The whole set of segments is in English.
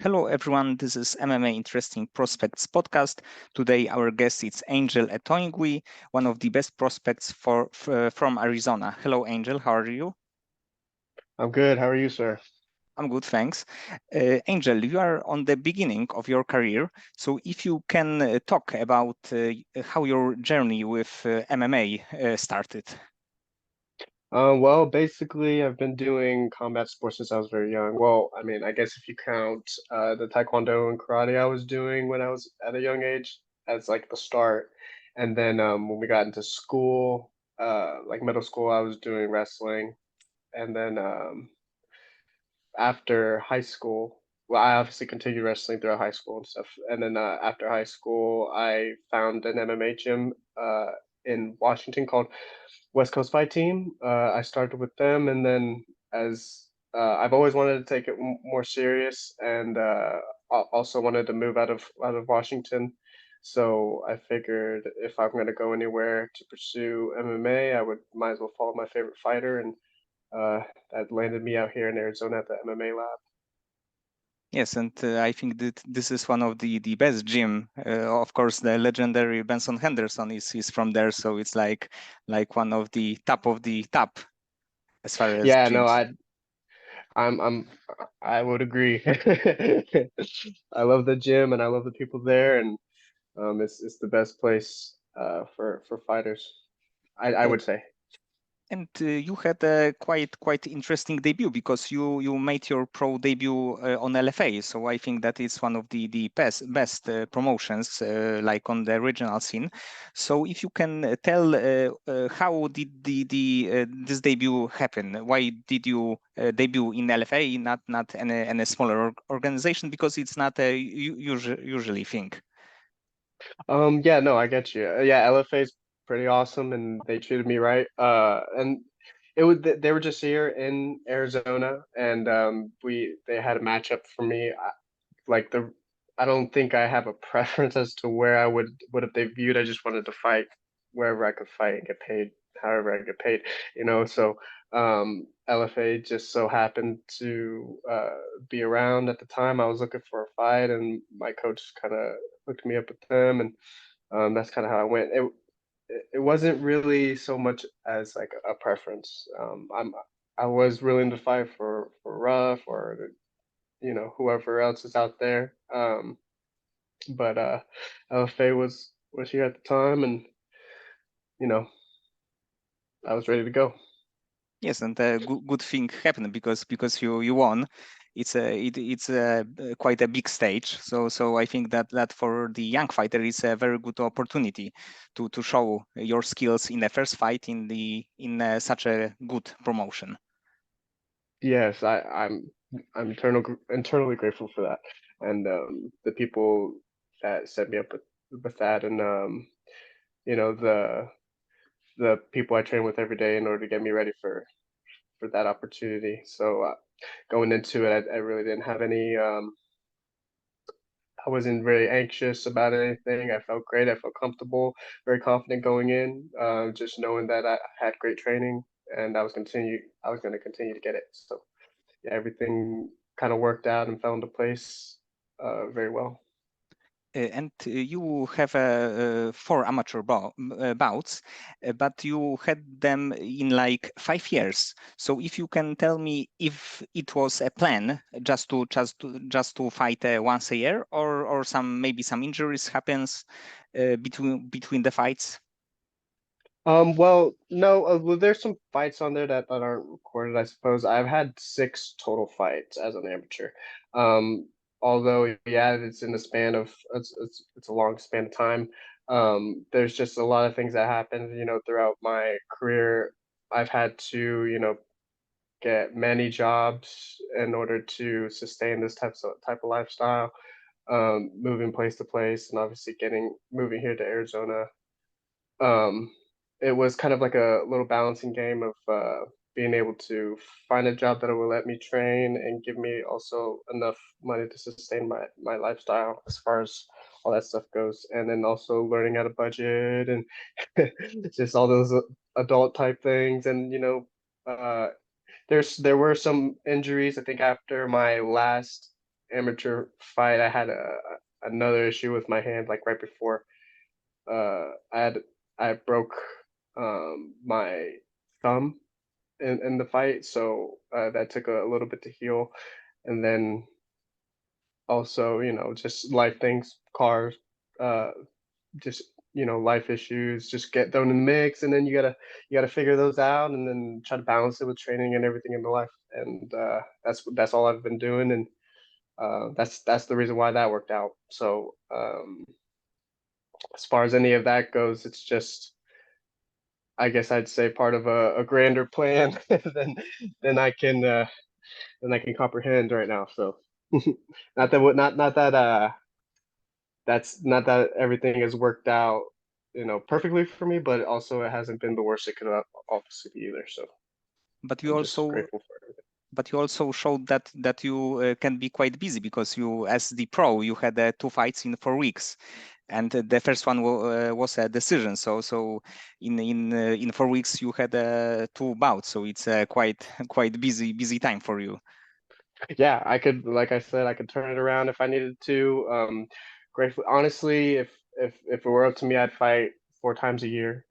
Hello, everyone. This is MMA Interesting Prospects podcast. Today, our guest is Angel Atoigue, one of the best prospects from Arizona. Hello, Angel. How are you? I'm good. How are you, sir? I'm good, thanks. Angel, you are on the beginning of your career. So, if you can talk about how your journey with MMA started. Well, basically, I've been doing combat sports since I was very young. Well, I mean, I guess if you count the Taekwondo and karate I was doing when I was at a young age as like the start. And then when we got into school, like middle school, I was doing wrestling. And then after high school, well, I obviously continued wrestling throughout high school and stuff. And then after high school, I found an MMA gym in Washington called West Coast Fight Team. I started with them, and then as I've always wanted to take it more serious, and also wanted to move out of Washington. So I figured if I'm going to go anywhere to pursue MMA, I would might as well follow my favorite fighter, and uh, that landed me out here in Arizona at the MMA lab. Yes, and I think that this is one of the best gym. Of course, the legendary Benson Henderson is from there, so it's like one of the top as far as Yeah, no, gyms. I'm I would agree. I love the gym and I love the people there, and it's the best place for fighters. I Uh, would say. and you had a quite interesting debut because you made your pro debut on LFA. So I think that is one of the best promotions like on the regional scene. So if you can tell how did the this debut happen? Why did you debut in LFA, not any smaller organization? Because it's not a usually thing. Yeah, no, I get you. Yeah, LFA is pretty awesome, and they treated me right. And they were just here in Arizona, and they had a matchup for me. Like the I don't think I have a preference as to where I would have debuted. I just wanted to fight wherever I could fight and get paid however I get paid, So LFA just so happened to be around at the time. I was looking for a fight, and my coach kind of hooked me up with them, and that's kind of how I went. It wasn't really so much as like a preference. I was willing to fight for Ruff or whoever else is out there. But LFA was here at the time, and you know I was ready to go. Yes, and a good thing happened because you won. It's quite a big stage. So I think that for the young fighter is a very good opportunity to show your skills in the first fight in such a good promotion. Yes, I'm internally grateful for that, and the people that set me up with that, and the people I train with every day in order to get me ready for that opportunity. So going into it, I really didn't have any. I wasn't very anxious about anything. I felt great. I felt comfortable, very confident going in, just knowing that I had great training and I was going to continue to get it. So yeah, everything kind of worked out and fell into place very well. And you have four amateur bouts, but you had them in like 5 years. So if you can tell me if it was a plan just to fight once a year, or maybe some injuries happens between the fights. Well, no, well, there's some fights on there that aren't recorded, I suppose. I've had six total fights as an amateur. Although, yeah, it's in the span of it's a long span of time. There's just a lot of things that happen, throughout my career. I've had to, get many jobs in order to sustain this type of lifestyle, moving place to place, and obviously getting moving here to Arizona. um, it was kind of like a little balancing game of being able to find a job that will let me train and give me also enough money to sustain my lifestyle as far as all that stuff goes, and then also learning how to budget and just all those adult type things. And there were some injuries. I think after my last amateur fight, I had another issue with my hand, like right before. I broke my thumb in the fight, so that took a little bit to heal, and then also, just life things, cars, uh, just life issues just get thrown in the mix, and then you gotta figure those out, and then try to balance it with training and everything in the life, and that's all I've been doing, and that's the reason why that worked out. So as far as any of that goes, it's just, I guess I'd say, part of a grander plan than than I can uh, than I can comprehend right now. So not that that's not that everything has worked out, perfectly for me, but also it hasn't been the worst it could have obviously be either. So But you I'm just also grateful for everything. but you also showed that you can be quite busy because you, as the pro, you had 2 fights in 4 weeks, and the first one was a decision. So in 4 weeks you had 2 bouts. So it's quite quite busy time for you. Yeah, I could, like I said, I could turn it around if I needed to. Grateful, honestly, if it were up to me, I'd fight 4 times a year,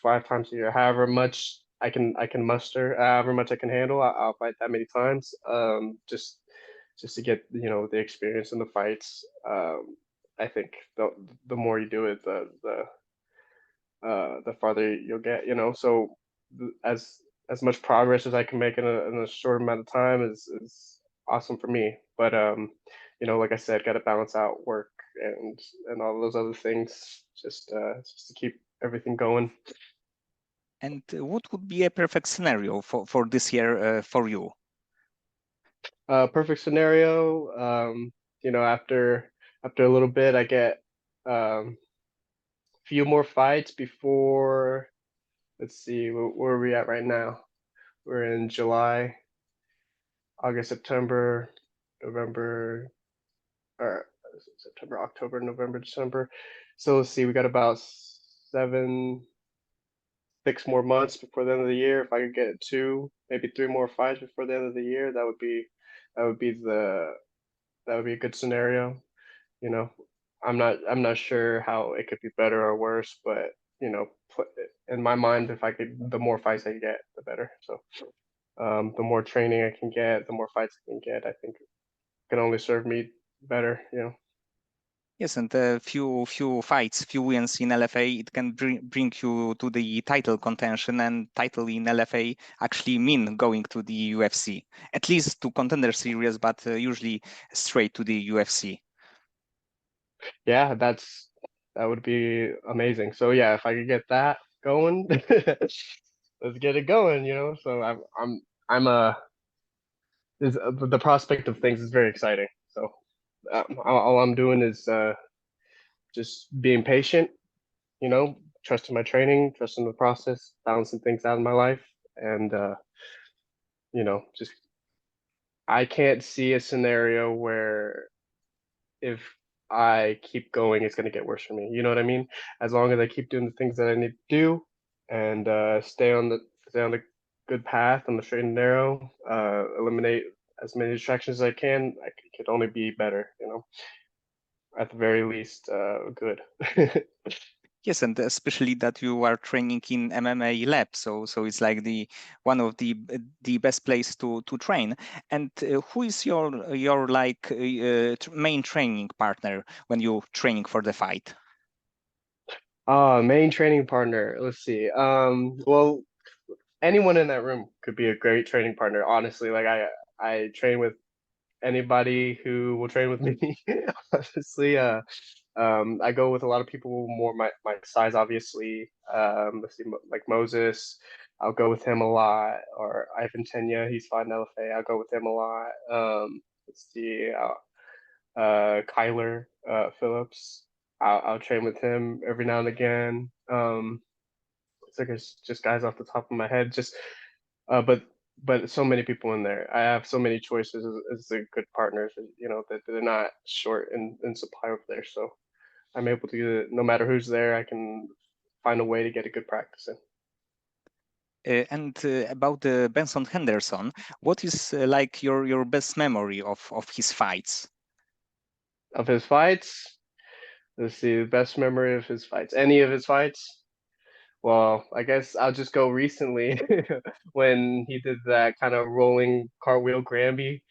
5 times a year, however much I can muster, however much I can handle. I'll fight that many times. Just to get the experience in the fights. I think the more you do it, the farther you'll get. So as much progress as I can make in a short amount of time is awesome for me. But like I said, got to balance out work and all those other things just to keep everything going. And what would be a perfect scenario for this year for you? Perfect scenario. After a little bit, I get a few more fights before. Let's see, where are we at right now? We're in July, August, September, November, or September, October, November, December. So let's see, we got about 6 more months before the end of the year. If I could get 2, maybe 3 more fights before the end of the year, that would be the that would be a good scenario. You know, I'm not sure how it could be better or worse, but in my mind, if I could, the more fights I get, the better. So the more training I can get, the more fights I can get, I think can only serve me better. Yes, and a few fights, few wins in LFA, it can bring you to the title contention, and title in LFA actually mean going to the UFC, at least to contender series, but usually straight to the UFC. Yeah, that would be amazing. So yeah, if I could get that going, let's get it going. So I'm the prospect of things is very exciting. So all I'm doing is just being patient, trusting my training, trusting the process, balancing things out in my life, and just I can't see a scenario where if I keep going, it's going to get worse for me. You know what I mean? As long as I keep doing the things that I need to do and stay on the good path, on the straight and narrow, eliminate as many distractions as I can, I could only be better. At the very least, good. Yes, and especially that you are training in MMA LAB, so it's like the one of the best place to train. And who is your like main training partner when you training for the fight? Main training partner. Let's see. Well, anyone in that room could be a great training partner. Honestly, like I train with anybody who will train with me. Honestly, I go with a lot of people more my size, obviously. Let's see, like Moses, I'll go with him a lot. Or Ivan Tenya, he's fine in LFA. I'll go with him a lot. Let's see, Kyler Phillips. I'll train with him every now and again. It's like it's just guys off the top of my head. Just but so many people in there. I have so many choices as the good partners. That they're not short in supply over there. So I'm able to, no matter who's there, I can find a way to get a good practice in. And about Benson Henderson, what is like your best memory of his fights? Of his fights, let's see, the best memory of his fights. Any of his fights? Well, I guess I'll just go recently when he did that kind of rolling cartwheel Granby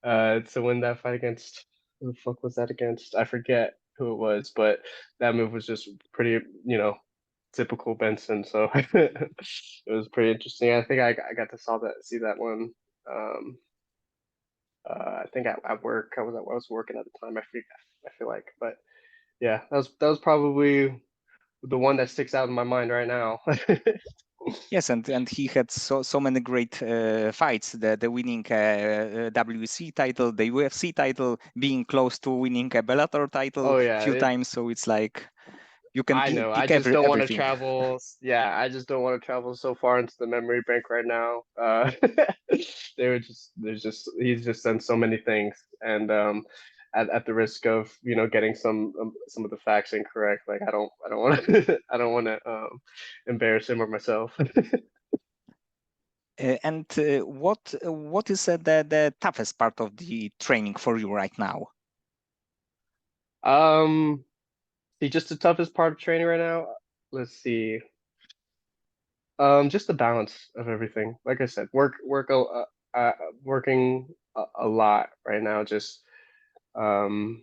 to win that fight against who the fuck was that against? I forget who it was, but that move was just pretty, typical Benson. So it was pretty interesting. I think I got to see that one. Um, I think at work. I was working at the time. I feel like, but yeah, that was probably the one that sticks out in my mind right now. Yes, and he had so many great fights. The winning WEC title, the UFC title, being close to winning a Bellator title Oh a yeah, few times. So it's like you can I know. I pick just don't want to everything. travel. Yeah, I just don't want to travel so far into the memory bank right now. He's just done so many things, and at the risk of getting some of the facts incorrect, like I don't want to I don't want to embarrass him or myself. And what is the toughest part of the training for you right now? Um, See, just the toughest part of training right now. Let's see. Just the balance of everything. Like I said, working a lot right now. Um,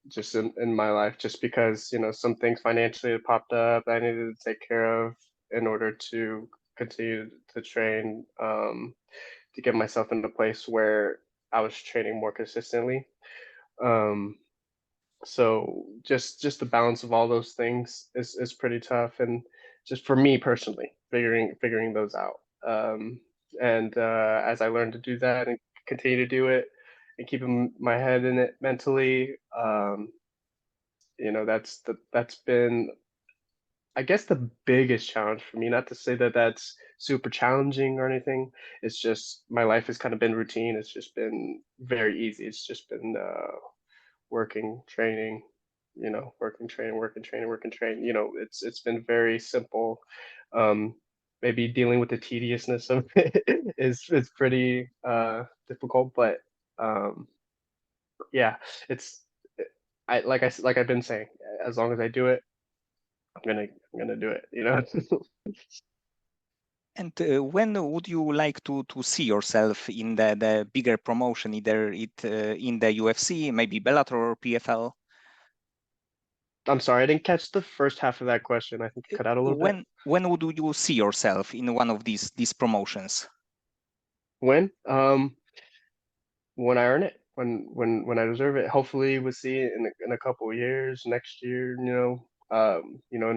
just in my life, just because some things financially had popped up that I needed to take care of in order to continue to train. To get myself in a place where I was training more consistently. Um, so just the balance of all those things is pretty tough, and just for me personally, figuring those out. And as I learn to do that and continue to do it and keeping my head in it mentally, that's been, I guess, the biggest challenge for me. Not to say that that's super challenging or anything. It's just my life has kind of been routine. It's just been very easy. It's just been working, training, working, training, working, training, working, training. It's been very simple. Um, Maybe dealing with the tediousness of it is pretty difficult, but um, yeah, it's I like I've been saying, as long as I do it, I'm gonna do it. And when would you like to see yourself in the bigger promotion, either in the UFC, maybe Bellator or PFL? I'm sorry, I didn't catch the first half of that question. I think it cut out a little bit. When would you see yourself in one of these promotions? When? When I earn it, when I deserve it. Hopefully, we'll see it in a couple of years, next year, in a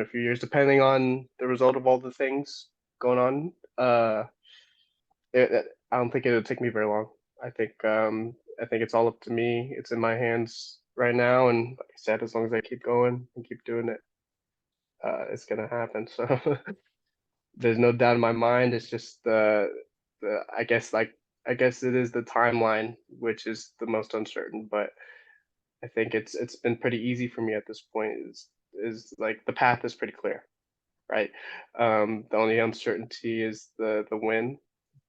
few years, depending on the result of all the things going on. I don't think it'll take me very long. I think it's all up to me. It's in my hands right now, and like I said, as long as I keep going and keep doing it, it's gonna happen. So there's no doubt in my mind. It's just the I guess it is the timeline which is the most uncertain, but I think it's been pretty easy for me at this point. Is like the path is pretty clear, right? The only uncertainty is the when,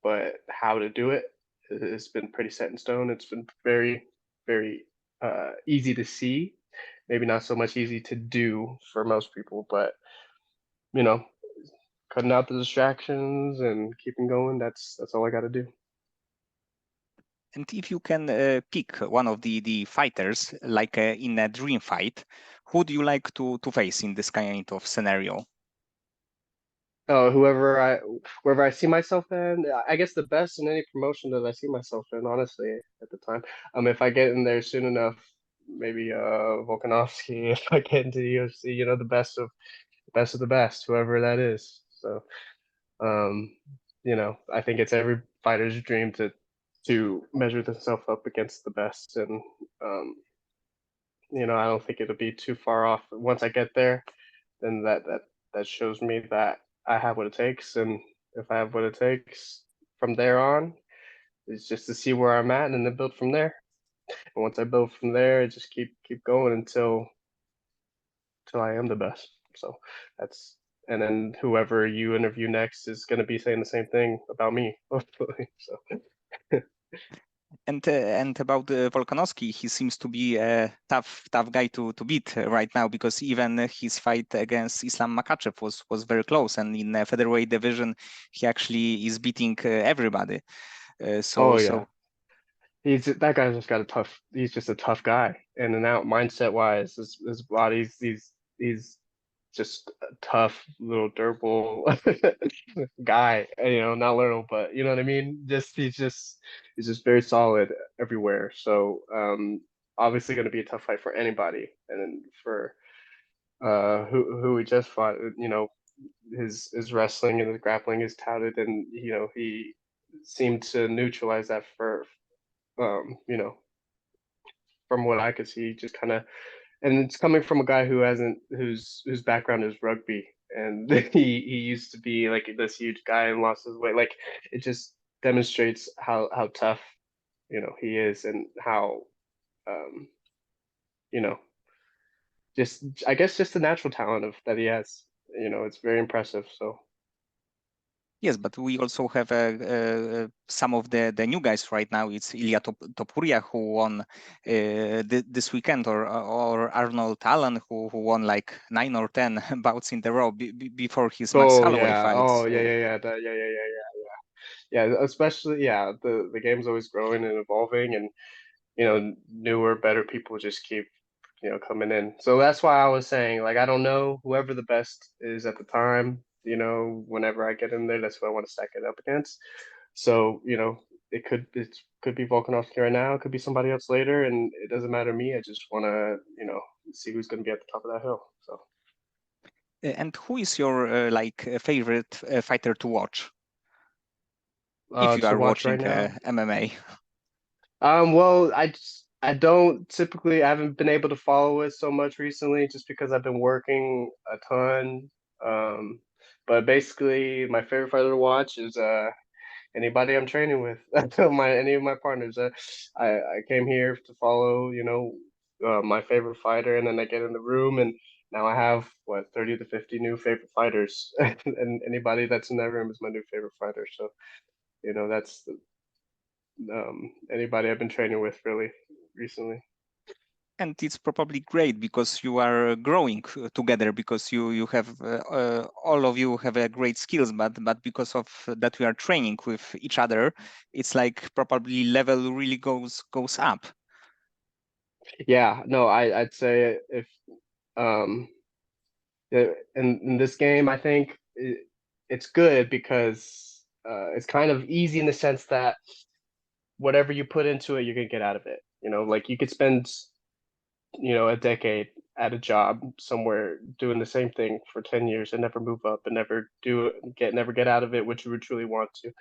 but how to do it has been pretty set in stone. It's been very easy to see, maybe not so much easy to do for most people, but you know, cutting out the distractions and keeping going. That's all I got to do. And if you can pick one of the fighters, like in a dream fight, who do you like to face in this kind of scenario? Oh, wherever I see myself in, I guess the best in any promotion that I see myself in, honestly, at the time. If I get in there soon enough, maybe Volkanovski. If I get into the UFC, the best, whoever that is. So, um, I think it's every fighter's dream to measure themselves up against the best, and um, I don't think it'll be too far off. Once I get there, then that shows me that I have what it takes, and if I have what it takes from there on, it's just to see where I'm at and then build from there. And once I build from there, I just keep going until I am the best. So that's and then whoever you interview next is going to be saying the same thing about me, hopefully. So And about Volkanovski, he seems to be a tough guy to beat right now, because even his fight against Islam Makhachev was very close, and in the featherweight division, he actually is beating everybody. oh So yeah, he's that guy's just got a tough. He's just a tough guy, in and out mindset wise. His body's he's just a tough little durable guy. You know, not little, but you know what I mean. He's just very solid everywhere. So obviously going to be a tough fight for anybody, and then for who we just fought. You know, his wrestling and his grappling is touted, and you know he seemed to neutralize that for you know, from what I could see, just kind of, and it's coming from a guy who hasn't, whose background is rugby, and he used to be like this huge guy and lost his weight. Like it just demonstrates how tough, you know, he is, and how, um, you know, just I guess just the natural talent of that he has. You know, it's very impressive. So. yes, but we also have some of the new guys right now. It's Ilya Topuria, who won this weekend, or Arnold Allen, who won like 9 or 10 bouts in the row before his Max Oh Holloway yeah. fight. Oh yeah, So yeah, yeah. Yeah, especially yeah, the game's always growing and evolving, and you know, newer, better people just keep, you know, coming in. So that's why I was saying, like, I don't know whoever the best is at the time, you know, whenever I get in there, that's what I want to stack it up against. So, you know, it could be Volkanovski right now, it could be somebody else later, and it doesn't matter to me. I just want to, you know, see who's going to be at the top of that hill. So, and who is your like favorite fighter to watch if you to are watch watching right now. MMA? Well, I don't typically, I haven't been able to follow it so much recently just because I've been working a ton. Um, but basically, my favorite fighter to watch is anybody I'm training with, any of my partners. I came here to follow, you know, my favorite fighter, and then I get in the room, and now I have what 30 to 50 new favorite fighters, and anybody that's in that room is my new favorite fighter. So, you know, that's anybody I've been training with really recently. And it's probably great because you are growing together, because you have all of you have a great skills, but because of that we are training with each other, it's like probably level really goes up. Yeah, no, I'd say if um in this game, I think it's good because it's kind of easy in the sense that whatever you put into it, you're gonna get out of it. You know, like you could spend, you know, a decade at a job somewhere doing the same thing for 10 years and never move up and never get out of it, which you would truly want to.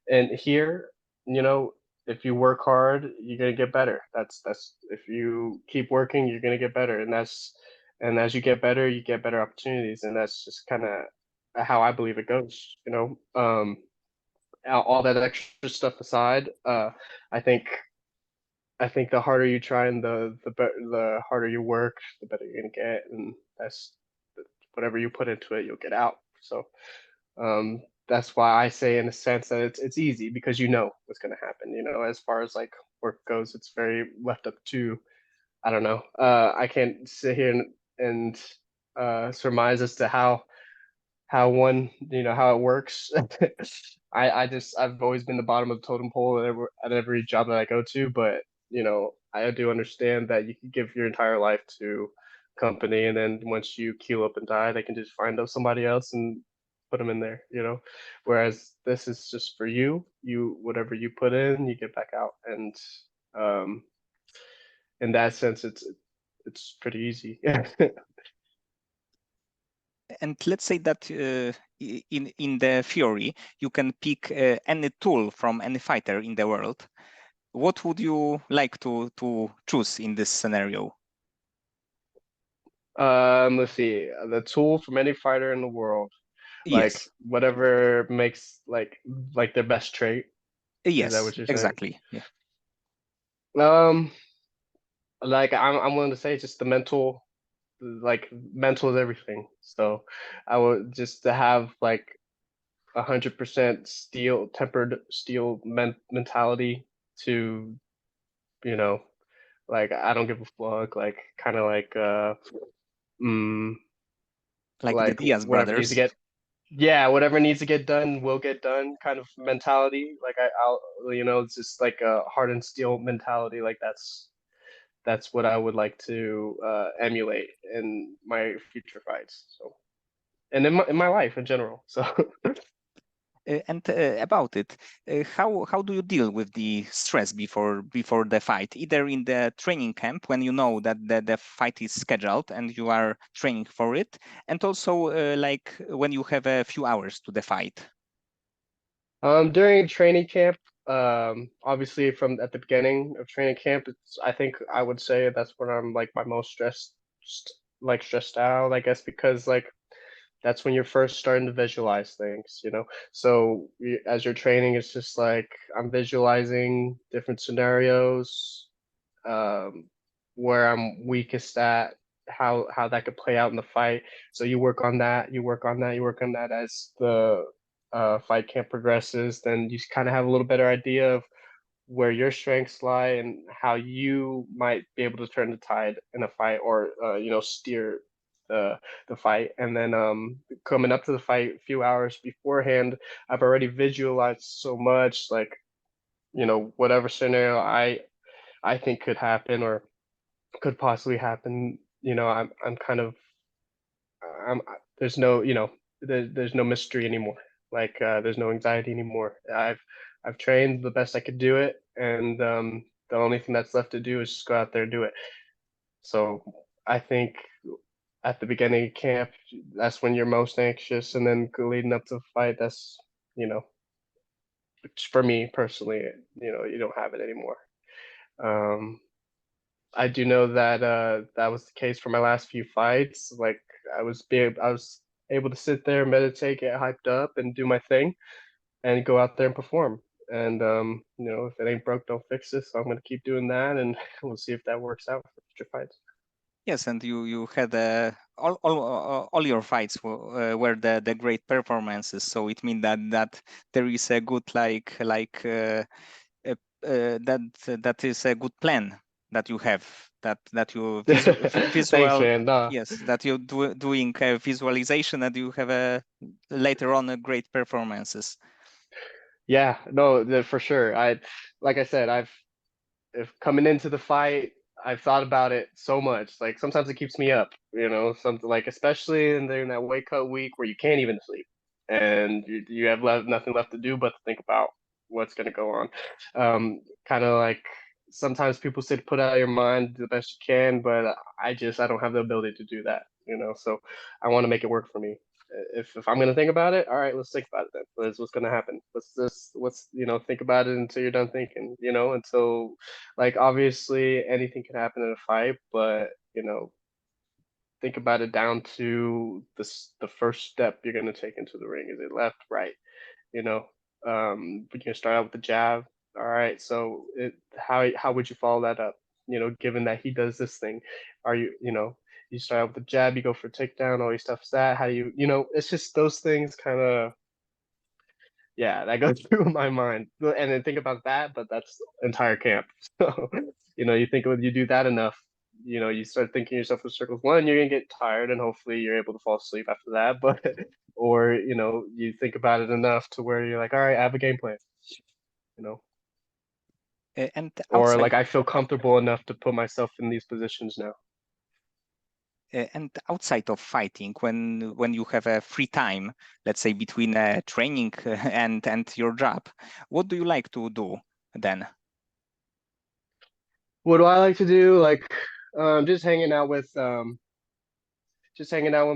And here, you know, if you work hard, you're gonna get better. That's if you keep working, you're gonna get better, and as you get better, you get better opportunities, and that's just kind of how I believe it goes. You know, all that extra stuff aside, I think I think the harder you try and the harder you work, the better you're gonna get, and that's whatever you put into it, you'll get out. So that's why I say, in a sense, that it's easy because you know what's going to happen. You know, as far as like work goes, it's very left up to, I don't know. I can't sit here and surmise as to how one, you know, how it works. I've always been the bottom of the totem pole at every job that I go to, but you know, I do understand that you can give your entire life to company, and then once you keel up and die, they can just find out somebody else and put them in there, you know. Whereas this is just for you. You whatever you put in, you get back out, and um, in that sense, it's pretty easy. And let's say that in the Fury you can pick any tool from any fighter in the world. What would you like to choose in this scenario? Let's see. The tool from any fighter in the world, like Yes, whatever makes like their best trait. Is that yes, what you're saying? exactly. Yeah. Um, like I'm willing to say just the mental. like mental is everything. So I would just to have like 100% tempered steel mentality to, you know, like I don't give a fuck, like kind of mm, Like the like Diaz whatever needs to brothers. get, yeah, whatever needs to get done will get done kind of mentality. Like I'll, it's just like a hard and steel mentality. Like that's what I would like to emulate in my future fights. So, and in my life in general. So, And about it, how do you deal with the stress before the fight? Either in the training camp when you know that the fight is scheduled and you are training for it, and also like when you have a few hours to the fight. during training camp, obviously from at the beginning of training camp, I think I would say that's when I'm like my most stressed out, I guess, because like that's when you're first starting to visualize things, you know? So as you're training, it's just like I'm visualizing different scenarios, um, where I'm weakest at, how that could play out in the fight. So you work on that, you work on that, you work on that as the fight camp progresses. Then you kind of have a little better idea of where your strengths lie and how you might be able to turn the tide in a fight or steer the fight. And then coming up to the fight a few hours beforehand, I've already visualized so much, like whatever scenario I think could happen or could possibly happen. I'm kind of I'm there's no there's no mystery anymore. Like there's no anxiety anymore. I've trained the best I could do it, and the only thing that's left to do is just go out there and do it. So I think at the beginning of camp, that's when you're most anxious, and then leading up to the fight, that's you know, for me personally, you don't have it anymore. Um, I do know that that was the case for my last few fights. Like I was able to sit there, meditate, get hyped up, and do my thing, and go out there and perform. And if it ain't broke, don't fix it. So I'm gonna keep doing that, and we'll see if that works out for future fights. Yes, and you had all your fights were the great performances. So it means that there is a good that is a good plan that you have that you Thanks, visual man. Nah. yes that you're doing a visualization and you have a later on a great performances. Yeah, no, for sure. Like I said, if coming into the fight, I've thought about it so much. Like sometimes it keeps me up, something like especially during that wake up week where you can't even sleep and you have nothing left to do but to think about what's going to go on. Kind of like sometimes people say to put out your mind the best you can, but I don't have the ability to do that, so I want to make it work for me. If I'm gonna think about it, all right, let's think about it then. What's gonna happen? Let's think about it until you're done thinking, until like obviously anything can happen in a fight, but think about it down to the first step you're gonna take into the ring. Is it left, right? You know, we're gonna start out with the jab. All right, so how would you follow that up? Given that he does this thing, are you start out with the jab, you go for a takedown, all your stuff's that. How do it's just those things kind of, yeah, that goes through my mind. And then think about that, but that's entire camp. So, you think when you do that enough, you start thinking yourself in circles. One, you're gonna get tired and hopefully you're able to fall asleep after that. But or, you think about it enough to where you're like, all right, I have a game plan, you know. And Or outside like I feel comfortable enough to put myself in these positions now. and outside of fighting, when you have a free time, let's say between training and your job, what do you like to do then? What do I like to do? Like just hanging out with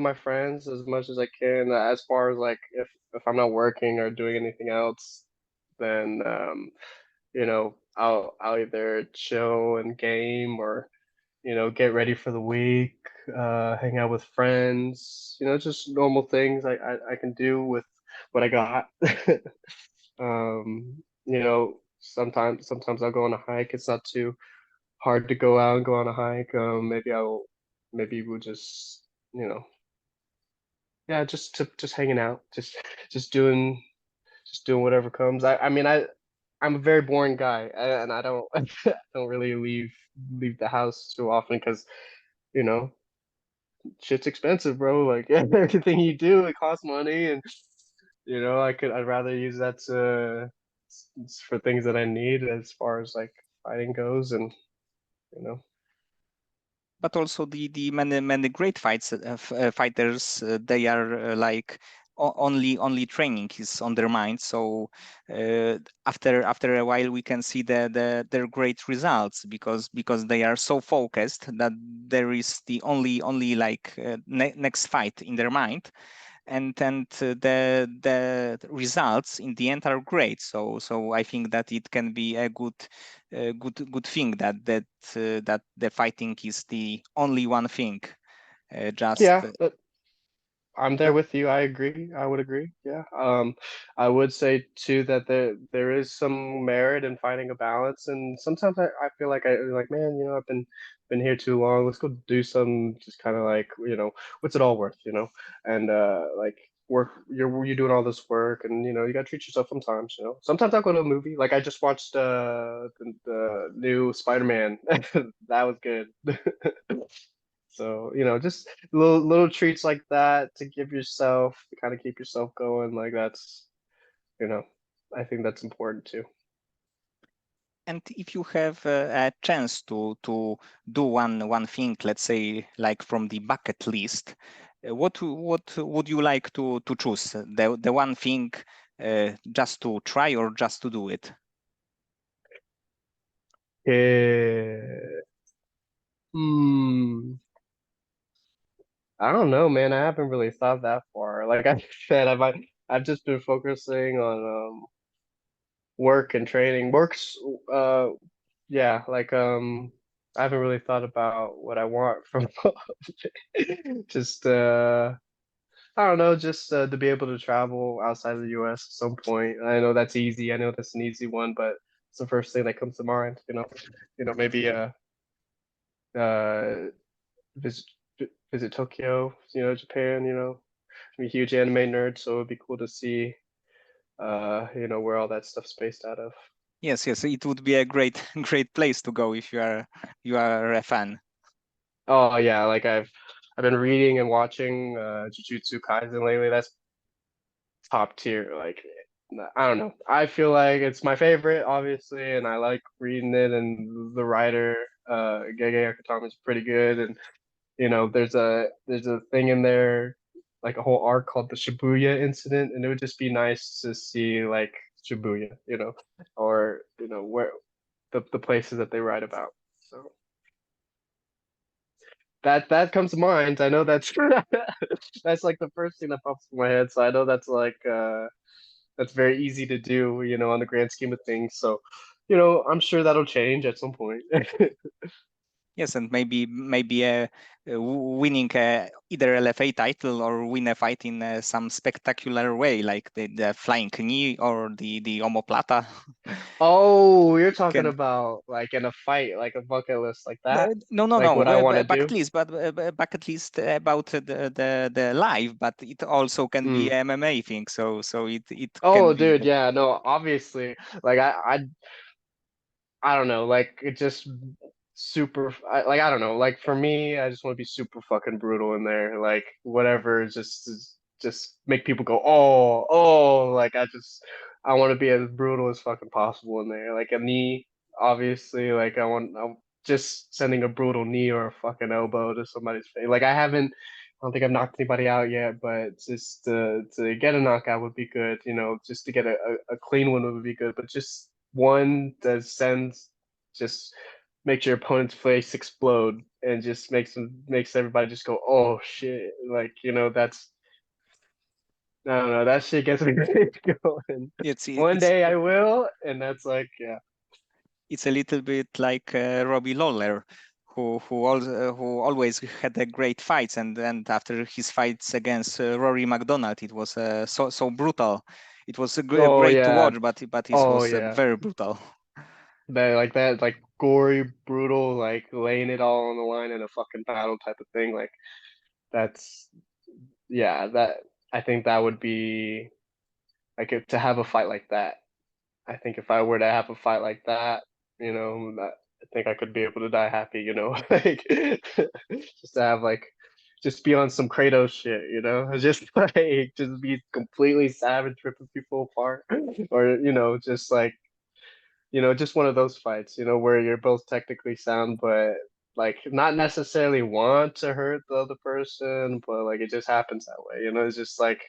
my friends as much as I can. As far as like if I'm not working or doing anything else, then I'll either chill and game or get ready for the week, hang out with friends, just normal things I can do with what I got. Sometimes I'll go on a hike. It's not too hard to go out and go on a hike. Maybe I'll maybe we'll just, you know, yeah, just hanging out, just doing just doing whatever comes. I mean, I'm a very boring guy, and I don't I don't really leave the house too often because, you know, shit's expensive, bro. Like everything you do, it costs money, and I'd rather use that to for things that I need as far as like fighting goes, and you know. But also the many great fighters, they are like only training is on their mind. So after a while we can see their great results because they are so focused that there is the only like next fight in their mind, and the results in the end are great. So I think that it can be a good thing that the fighting is the only one thing. Just Yeah, I'm there with you. I agree. I would agree. Yeah. I would say too that there is some merit in finding a balance, and sometimes I feel like man, I've been here too long. Let's go do some just kind of like, what's it all worth, And like you're doing all this work, and you gotta treat yourself sometimes, Sometimes I'll go to a movie. Like I just watched the new Spider-Man. That was good. So, just little treats like that to give yourself to kind of keep yourself going. Like that's, you know, I think that's important too. and if you have a chance to do one thing, let's say like from the bucket list, what would you like to choose? The one thing, just to try or just to do it? Yeah. Hmm. I don't know, man. I haven't really thought that far. Like I said, I've just been focusing on work and training. Uh yeah, like I haven't really thought about what I want from just I don't know, just to be able to travel outside of the US at some point. I know that's easy. I know that's an easy one, but it's the first thing that comes to mind, maybe uh visit visit Tokyo, Japan, I'm a huge anime nerd, so it'd be cool to see where all that stuff's based out of. Yes, yes, it would be a great great place to go if you are a fan. Oh yeah, like I've been reading and watching Jujutsu Kaisen lately. That's top tier. Like I don't know. I feel like it's my favorite, obviously, and I like reading it. And the writer, Gege Akutami, is pretty good. And there's a thing in there, like a whole arc called the Shibuya incident, and it would just be nice to see like Shibuya, or where the places that they write about. So that comes to mind. I know that's that's like the first thing that pops in my head. So I know that's like that's very easy to do, on the grand scheme of things. So, I'm sure that'll change at some point. Yes, and maybe winning either LFA title or win a fight in some spectacular way, like the flying knee or the omoplata. Oh, you're talking Can about like in a fight, like a bucket list like that? no Like what I want to bucket do? list, but bucket list about the live, but it also can be Mm. MMA thing. So it can Oh, be. dude, yeah, no, obviously. Like I don't know, like it just like I don't know, like for me, I just want to be super fucking brutal in there, like whatever, just make people go oh, like I want to be as brutal as fucking possible in there, like a knee, obviously, like I'm just sending a brutal knee or a fucking elbow to somebody's face. Like I don't think I've knocked anybody out yet, but just to get a knockout would be good, just to get a clean one would be good, but just one that sends just makes your opponent's face explode and just makes everybody just go, oh shit. Like, that's I don't know, that shit gets me going. It's One it's day I will, and that's like, yeah. it's a little bit like Robbie Lawler, who always had a great fights, and after his fights against Rory McDonald, it was so brutal. It was Oh great to yeah. watch, but it Oh was yeah. very brutal. That like gory, brutal, like laying it all on the line in a fucking battle type of thing. Like that's yeah, that I think that would be like to have a fight like that. I think if I were to have a fight like that, I think I could be able to die happy, like just to have like just be on some Kratos shit, just like just be completely savage, ripping people apart, or just like just one of those fights, where you're both technically sound, but like not necessarily want to hurt the other person, but like it just happens that way. It's just like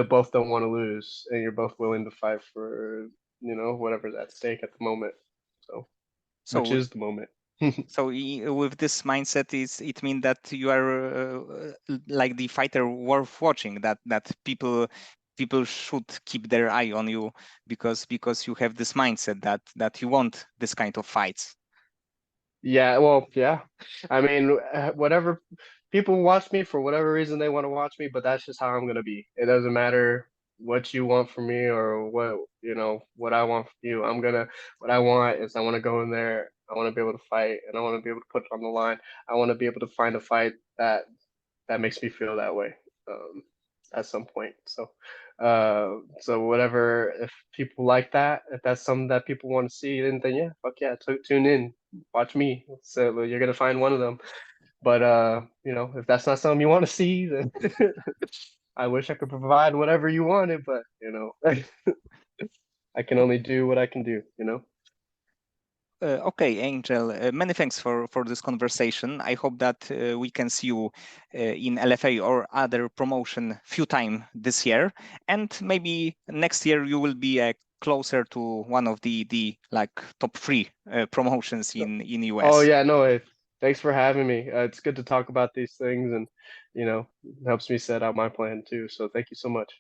both don't want to lose, and you're both willing to fight for whatever's at stake at the moment. So, which So is the moment. so with this mindset, it means that you are like the fighter worth watching. That people should keep their eye on you because you have this mindset that you want this kind of fights. Yeah, well, yeah. I mean, whatever people watch me for whatever reason they want to watch me, but that's just how I'm gonna be. It doesn't matter what you want from me or what I want from you. What I want is I want to go in there, I want to be able to fight, and I want to be able to put it on the line. I want to be able to find a fight that makes me feel that way at some point. So whatever, if people like that, if that's something that people want to see, then yeah, fuck yeah, tune in, watch me. So you're gonna find one of them. But if that's not something you want to see, then I wish I could provide whatever you wanted, but I can only do what I can do. Okay, Angel, many thanks for this conversation. I hope that we can see you in LFA or other promotion few time this year, and maybe next year you will be closer to one of the like top 3 promotions in Oh US. yeah, no, thanks for having me. It's good to talk about these things, and it helps me set out my plan too. So thank you so much.